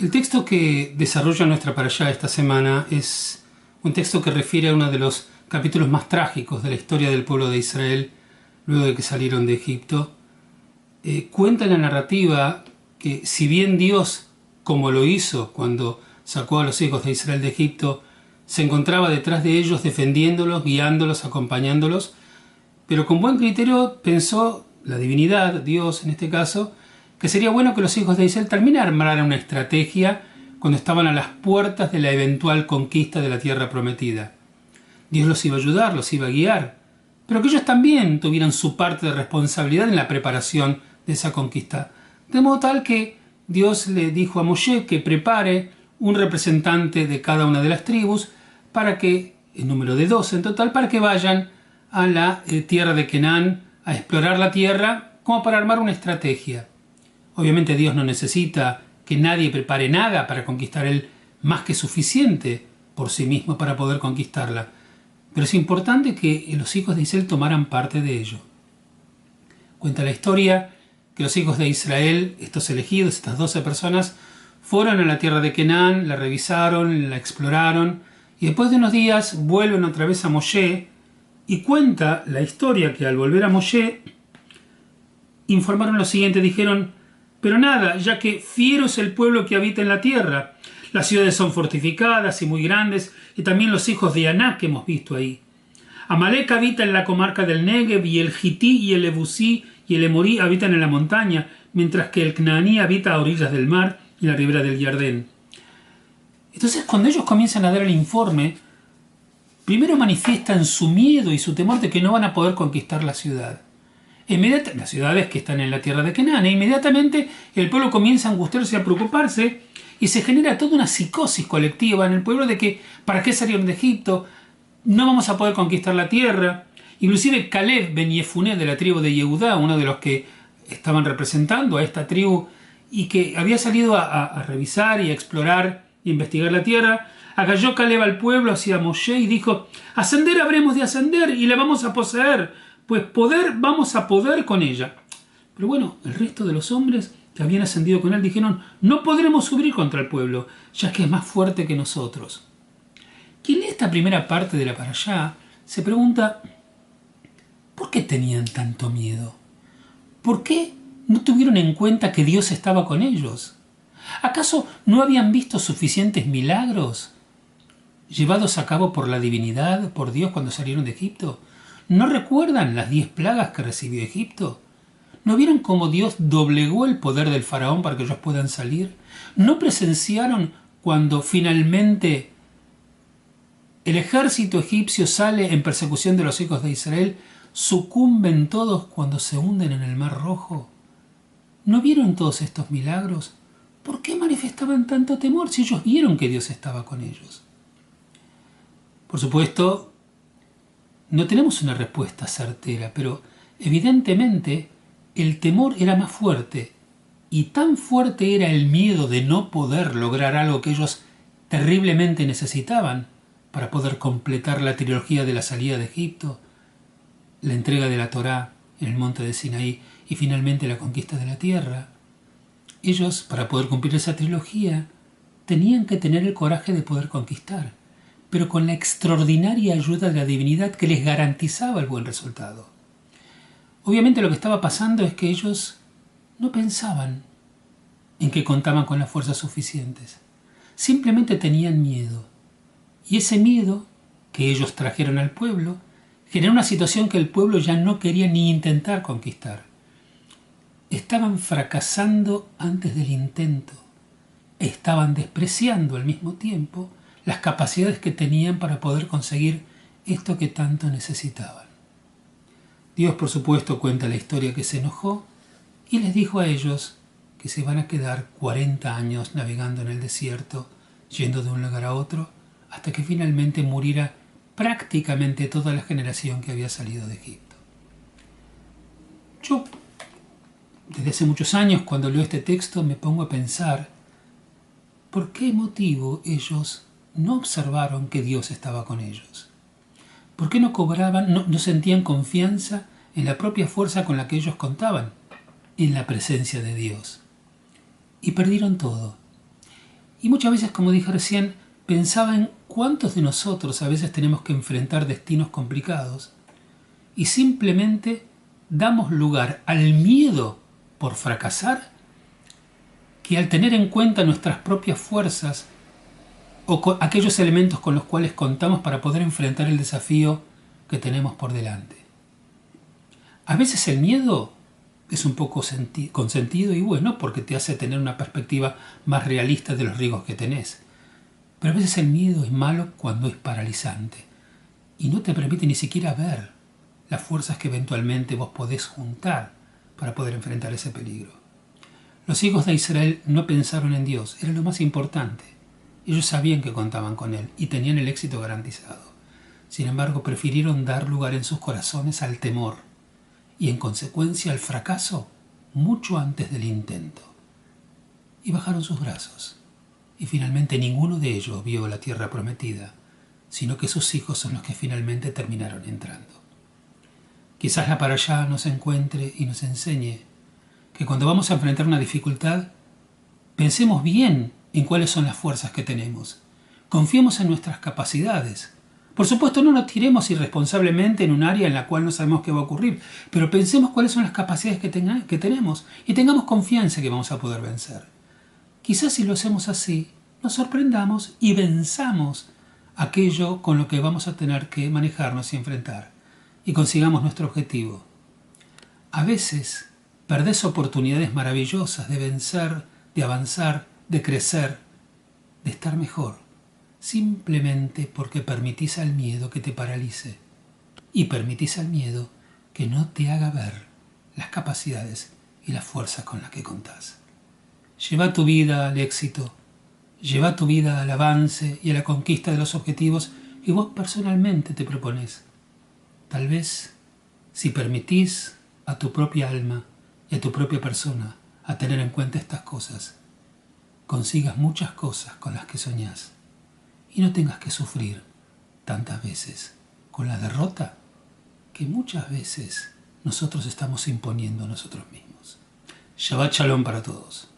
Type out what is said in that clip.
El texto que desarrolla nuestra parashá esta semana es un texto que refiere a uno de los capítulos más trágicos de la historia del pueblo de Israel luego de que salieron de Egipto. Cuenta la narrativa que si bien Dios, como lo hizo cuando sacó a los hijos de Israel de Egipto, se encontraba detrás de ellos defendiéndolos, guiándolos, acompañándolos, pero con buen criterio pensó la divinidad, Dios en este caso, que sería bueno que los hijos de Israel también armaran una estrategia cuando estaban a las puertas de la eventual conquista de la tierra prometida. Dios los iba a ayudar, los iba a guiar, pero que ellos también tuvieran su parte de responsabilidad en la preparación de esa conquista. De modo tal que Dios le dijo a Moshe que prepare un representante de cada una de las tribus para que, el número de 12 en total, para que vayan a la tierra de Canaán a explorar la tierra como para armar una estrategia. Obviamente Dios no necesita que nadie prepare nada para conquistar Él, más que suficiente por sí mismo para poder conquistarla. Pero es importante que los hijos de Israel tomaran parte de ello. Cuenta la historia que los hijos de Israel, estos elegidos, estas 12 personas, fueron a la tierra de Canaán, la revisaron, la exploraron, y después de unos días vuelven otra vez a Moshe, y cuenta la historia que al volver a Moshe, informaron lo siguiente, dijeron: pero nada, ya que fiero es el pueblo que habita en la tierra. Las ciudades son fortificadas y muy grandes, y también los hijos de Aná que hemos visto ahí. Amalek habita en la comarca del Negev, y el Hití y el Ebusí y el Emorí habitan en la montaña, mientras que el Cananí habita a orillas del mar y la ribera del Jardén. Entonces, cuando ellos comienzan a dar el informe, primero manifiestan su miedo y su temor de que no van a poder conquistar la ciudad. Las ciudades que están en la tierra de Canaán, e inmediatamente el pueblo comienza a angustiarse, a preocuparse, y se genera toda una psicosis colectiva en el pueblo de que ¿para qué salieron de Egipto? No vamos a poder conquistar la tierra. Inclusive Caleb ben Yefuné de la tribu de Yehudá, uno de los que estaban representando a esta tribu y que había salido a revisar y a explorar e investigar la tierra, agalló Caleb al pueblo hacia Moshe y dijo: ascender habremos de ascender y la vamos a poseer, pues vamos a poder con ella. Pero bueno, el resto de los hombres que habían ascendido con él dijeron: no podremos subir contra el pueblo, ya que es más fuerte que nosotros. Quien lee esta primera parte de la parashá se pregunta: ¿por qué tenían tanto miedo? ¿Por qué no tuvieron en cuenta que Dios estaba con ellos? ¿Acaso no habían visto suficientes milagros llevados a cabo por la divinidad, por Dios, cuando salieron de Egipto? ¿No recuerdan las 10 plagas que recibió Egipto? ¿No vieron cómo Dios doblegó el poder del faraón para que ellos puedan salir? ¿No presenciaron cuando finalmente el ejército egipcio sale en persecución de los hijos de Israel? ¿Sucumben todos cuando se hunden en el Mar Rojo? ¿No vieron todos estos milagros? ¿Por qué manifestaban tanto temor si ellos vieron que Dios estaba con ellos? Por supuesto, no tenemos una respuesta certera, pero evidentemente el temor era más fuerte, y tan fuerte era el miedo de no poder lograr algo que ellos terriblemente necesitaban para poder completar la trilogía de la salida de Egipto, la entrega de la Torá en el monte de Sinaí y finalmente la conquista de la tierra. Ellos, para poder cumplir esa trilogía, tenían que tener el coraje de poder conquistar, pero con la extraordinaria ayuda de la divinidad que les garantizaba el buen resultado. Obviamente lo que estaba pasando es que ellos no pensaban en que contaban con las fuerzas suficientes. Simplemente tenían miedo. Y ese miedo que ellos trajeron al pueblo generó una situación que el pueblo ya no quería ni intentar conquistar. Estaban fracasando antes del intento. Estaban despreciando al mismo tiempo las capacidades que tenían para poder conseguir esto que tanto necesitaban. Dios, por supuesto, cuenta la historia que se enojó y les dijo a ellos que se van a quedar 40 años navegando en el desierto, yendo de un lugar a otro, hasta que finalmente muriera prácticamente toda la generación que había salido de Egipto. Yo, desde hace muchos años, cuando leo este texto, me pongo a pensar por qué motivo ellos no observaron que Dios estaba con ellos. ¿Por qué no sentían confianza en la propia fuerza con la que ellos contaban, en la presencia de Dios? Y perdieron todo. Y muchas veces, como dije recién, pensaba en cuántos de nosotros a veces tenemos que enfrentar destinos complicados y simplemente damos lugar al miedo por fracasar, que al tener en cuenta nuestras propias fuerzas o aquellos elementos con los cuales contamos para poder enfrentar el desafío que tenemos por delante. A veces el miedo es un poco consentido y bueno porque te hace tener una perspectiva más realista de los riesgos que tenés. Pero a veces el miedo es malo cuando es paralizante y no te permite ni siquiera ver las fuerzas que eventualmente vos podés juntar para poder enfrentar ese peligro. Los hijos de Israel no pensaron en Dios, era lo más importante. Ellos sabían que contaban con Él y tenían el éxito garantizado. Sin embargo, prefirieron dar lugar en sus corazones al temor y en consecuencia al fracaso mucho antes del intento. Y bajaron sus brazos. Y finalmente ninguno de ellos vio la tierra prometida, sino que sus hijos son los que finalmente terminaron entrando. Quizás la parashá nos encuentre y nos enseñe que cuando vamos a enfrentar una dificultad, pensemos bien en cuáles son las fuerzas que tenemos. Confiemos en nuestras capacidades. Por supuesto, no nos tiremos irresponsablemente en un área en la cual no sabemos qué va a ocurrir, pero pensemos cuáles son las capacidades que tenemos y tengamos confianza que vamos a poder vencer. Quizás si lo hacemos así, nos sorprendamos y venzamos aquello con lo que vamos a tener que manejarnos y enfrentar, y consigamos nuestro objetivo. A veces perdés oportunidades maravillosas de vencer, de avanzar, de crecer, de estar mejor, simplemente porque permitís al miedo que te paralice y permitís al miedo que no te haga ver las capacidades y las fuerzas con las que contás. Lleva tu vida al éxito, lleva tu vida al avance y a la conquista de los objetivos que vos personalmente te propones. Tal vez, si permitís a tu propia alma y a tu propia persona a tener en cuenta estas cosas, consigas muchas cosas con las que soñás y no tengas que sufrir tantas veces con la derrota que muchas veces nosotros estamos imponiendo a nosotros mismos. Shabbat Shalom para todos.